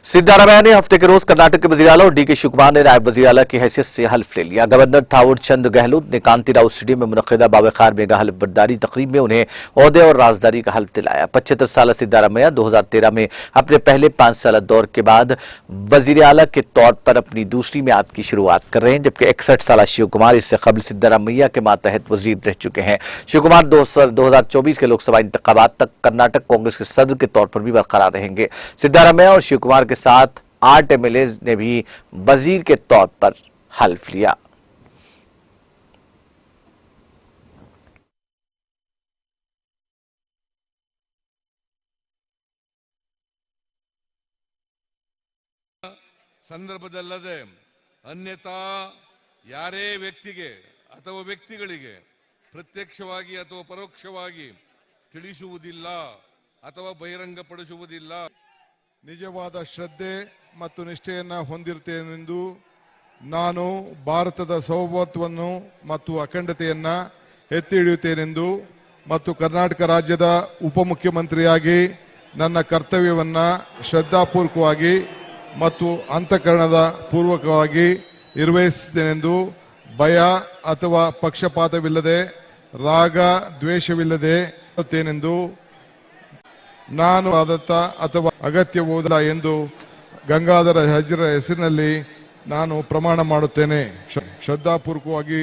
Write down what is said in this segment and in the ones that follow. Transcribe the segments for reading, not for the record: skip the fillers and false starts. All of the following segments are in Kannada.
सिद्धारमैया ने हफ्ते के रोज कर्नाटक के वजीर आला और डीके शिवकुमार ने नायब वजीर आला की हैसियत से हल्फ ले लिया। गवर्नर थावर चंद गहलोत ने कांतिराव स्टेडियम में मुनक्किदा बावखार मेगा हल्फ बर्दारी तकरीब में उन्हें ओहदे और राजदारी का हल्फ दिलाया। 75 साल सिद्धारमैया 2013 में अपने पहले 5 साल दौर के बाद वजीर आला के तौर पर अपनी दूसरी मियाद की शुरुआत कर रहे हैं, जबकि 61 साल शिवकुमार इससे कबल सिद्धारमैया के मातहत वजीर रह चुके हैं। शिवकुमार 2024 के लोकसभा इंतखाबात तक कर्नाटक कांग्रेस के सदर के तौर पर भी बरकरार रहेंगे। सिद्धारमैया और शिवकुमार के साथ 8 एमएलए ने भी वजीर के तौर पर हल्फ लिया। ಸಂದರ್ಭದಲ್ಲದೆ ಅನ್ಯತಾ ಯಾರೇ ವ್ಯಕ್ತಿಗೆ ಅಥವಾ ವ್ಯಕ್ತಿಗಳಿಗೆ ಪ್ರತ್ಯಕ್ಷವಾಗಿ ಅಥವಾ ಪರೋಕ್ಷವಾಗಿ ತಿಳಿಸುವುದಿಲ್ಲ ಅಥವಾ ಬಹಿರಂಗಪಡಿಸುವುದಿಲ್ಲ। ನಿಜವಾದ ಶ್ರದ್ಧೆ ಮತ್ತು ನಿಷ್ಠೆಯನ್ನು ಹೊಂದಿರುತ್ತೇನೆಂದು ನಾನು ಭಾರತದ ಸಾರ್ವಭೌಮತ್ವವನ್ನು ಮತ್ತು ಅಖಂಡತೆಯನ್ನು ಎತ್ತಿ ಹಿಡಿಯುತ್ತೇನೆಂದು ಮತ್ತು ಕರ್ನಾಟಕ ರಾಜ್ಯದ ಉಪಮುಖ್ಯಮಂತ್ರಿಯಾಗಿ ನನ್ನ ಕರ್ತವ್ಯವನ್ನು ಶ್ರದ್ಧಾಪೂರ್ವಕವಾಗಿ ಮತ್ತು ಅಂತಃಕರಣದ ಪೂರ್ವಕವಾಗಿ ನಿರ್ವಹಿಸುತ್ತೇನೆಂದು ಭಯ ಅಥವಾ ಪಕ್ಷಪಾತವಿಲ್ಲದೆ ರಾಗ ದ್ವೇಷವಿಲ್ಲದೆ ಇರುತ್ತೇನೆಂದು ನಾನು ಆದತ್ತ ಅಥವಾ ಅಗತ್ಯವಿಲ್ಲ ಎಂದು ಗಂಗಾಧರ ಹಜ್ರ ಹೆಸರಿನಲ್ಲಿ ನಾನು ಪ್ರಮಾಣ ಮಾಡುತ್ತೇನೆ। ಶ್ರದ್ಧಾಪೂರ್ವಕವಾಗಿ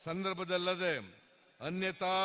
ಸಂದರ್ಭದಲ್ಲದೆ ಅನ್ಯತಾ